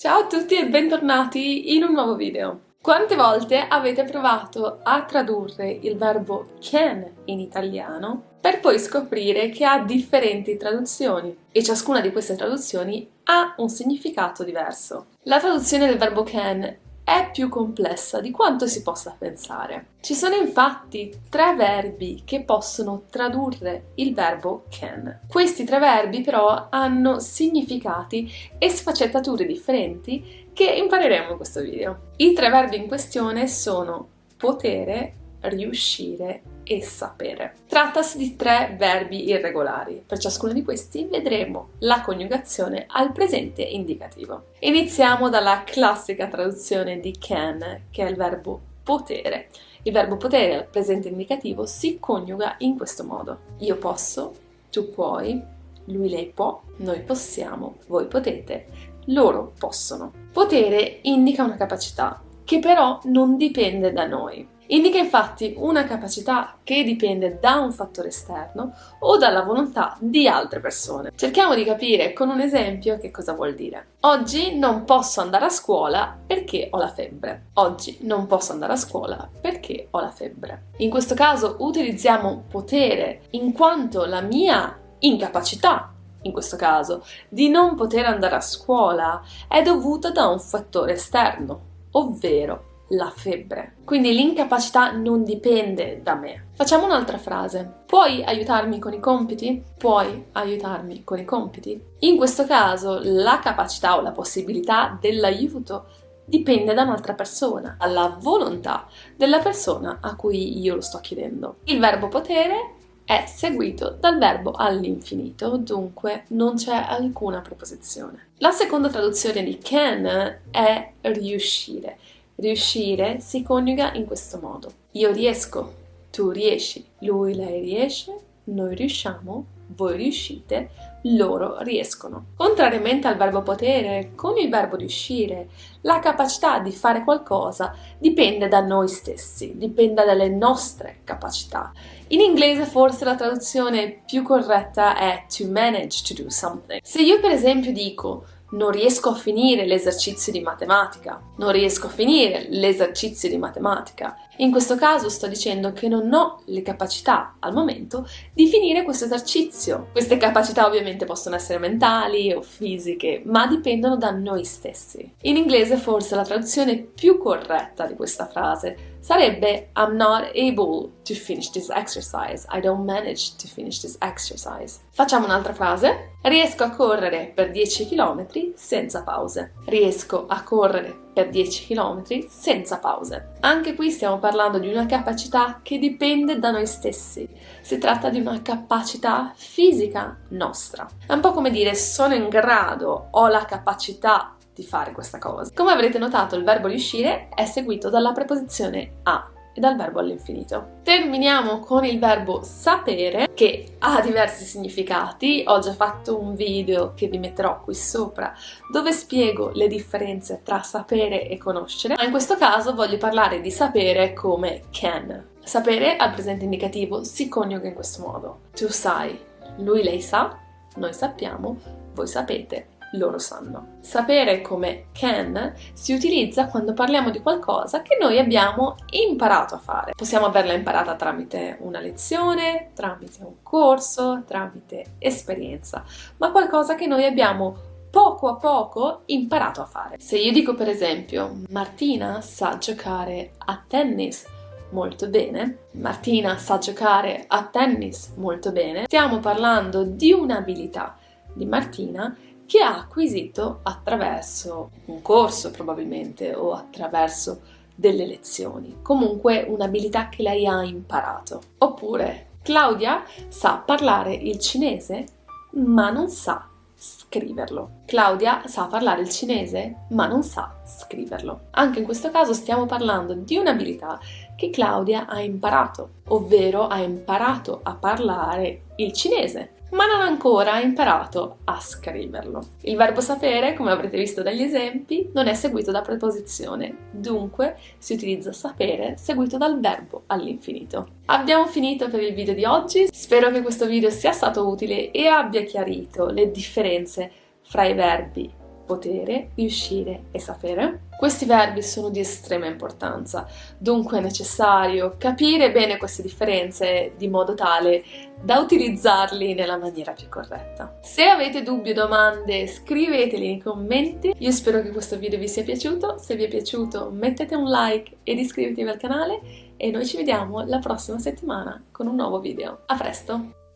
Ciao a tutti e bentornati in un nuovo video. Quante volte avete provato a tradurre il verbo can in italiano per poi scoprire che ha differenti traduzioni e ciascuna di queste traduzioni ha un significato diverso? La traduzione del verbo can è più complessa di quanto si possa pensare. Ci sono infatti 3 verbi che possono tradurre il verbo can. Questi 3 verbi però hanno significati e sfaccettature differenti che impareremo in questo video. I 3 verbi in questione sono potere, riuscire e sapere. Trattasi di 3 verbi irregolari. Per ciascuno di questi vedremo la coniugazione al presente indicativo. Iniziamo dalla classica traduzione di can, che è il verbo potere. Il verbo potere al presente indicativo si coniuga in questo modo. Io posso, tu puoi, lui lei può, noi possiamo, voi potete, loro possono. Potere indica una capacità che però non dipende da noi. Indica infatti una capacità che dipende da un fattore esterno o dalla volontà di altre persone. Cerchiamo di capire con un esempio che cosa vuol dire. Oggi non posso andare a scuola perché ho la febbre. Oggi non posso andare a scuola perché ho la febbre. In questo caso utilizziamo potere in quanto la mia incapacità, in questo caso, di non poter andare a scuola è dovuta da un fattore esterno, ovvero la febbre. Quindi l'incapacità non dipende da me. Facciamo un'altra frase. Puoi aiutarmi con i compiti? Puoi aiutarmi con i compiti? In questo caso la capacità o la possibilità dell'aiuto dipende da un'altra persona, dalla volontà della persona a cui io lo sto chiedendo. Il verbo potere è seguito dal verbo all'infinito, dunque non c'è alcuna preposizione. La seconda traduzione di can è riuscire. Riuscire si coniuga in questo modo. Io riesco, tu riesci, lui, lei riesce, noi riusciamo, voi riuscite, loro riescono. Contrariamente al verbo potere, con il verbo riuscire, la capacità di fare qualcosa dipende da noi stessi, dipende dalle nostre capacità. In inglese forse la traduzione più corretta è to manage to do something. Se io per esempio dico non riesco a finire l'esercizio di matematica, non riesco a finire l'esercizio di matematica, in questo caso sto dicendo che non ho le capacità al momento di finire questo esercizio. Queste capacità ovviamente possono essere mentali o fisiche, ma dipendono da noi stessi. In inglese forse la traduzione più corretta di questa frase sarebbe I'm not able to finish this exercise. I don't manage to finish this exercise. Facciamo un'altra frase. Riesco a correre per 10 km senza pause. Riesco a correre per 10 km senza pause. Anche qui stiamo parlando di una capacità che dipende da noi stessi. Si tratta di una capacità fisica nostra. È un po' come dire sono in grado, ho la capacità di fare questa cosa. Come avrete notato, il verbo riuscire è seguito dalla preposizione a e dal verbo all'infinito. Terminiamo con il verbo sapere, che ha diversi significati. Ho già fatto un video che vi metterò qui sopra dove spiego le differenze tra sapere e conoscere, ma in questo caso voglio parlare di sapere come can. Sapere al presente indicativo si coniuga in questo modo. Tu sai, lui lei sa, noi sappiamo, voi sapete, loro sanno. Sapere come can si utilizza quando parliamo di qualcosa che noi abbiamo imparato a fare. Possiamo averla imparata tramite una lezione, tramite un corso, tramite esperienza, ma qualcosa che noi abbiamo poco a poco imparato a fare. Se io dico per esempio Martina sa giocare a tennis molto bene, Martina sa giocare a tennis molto bene, stiamo parlando di un'abilità di Martina che ha acquisito attraverso un corso probabilmente o attraverso delle lezioni, comunque un'abilità che lei ha imparato. Oppure Claudia sa parlare il cinese ma non sa scriverlo. Claudia sa parlare il cinese ma non sa scriverlo. Anche in questo caso stiamo parlando di un'abilità che Claudia ha imparato, ovvero ha imparato a parlare il cinese ma non ancora imparato a scriverlo. Il verbo sapere, come avrete visto dagli esempi, non è seguito da preposizione, dunque si utilizza sapere seguito dal verbo all'infinito. Abbiamo finito per il video di oggi, spero che questo video sia stato utile e abbia chiarito le differenze fra i verbi potere, riuscire e sapere. Questi verbi sono di estrema importanza, dunque è necessario capire bene queste differenze di modo tale da utilizzarli nella maniera più corretta. Se avete dubbi o domande, scriveteli nei commenti. Io spero che questo video vi sia piaciuto. Se vi è piaciuto, mettete un like ed iscrivetevi al canale e noi ci vediamo la prossima settimana con un nuovo video. A presto!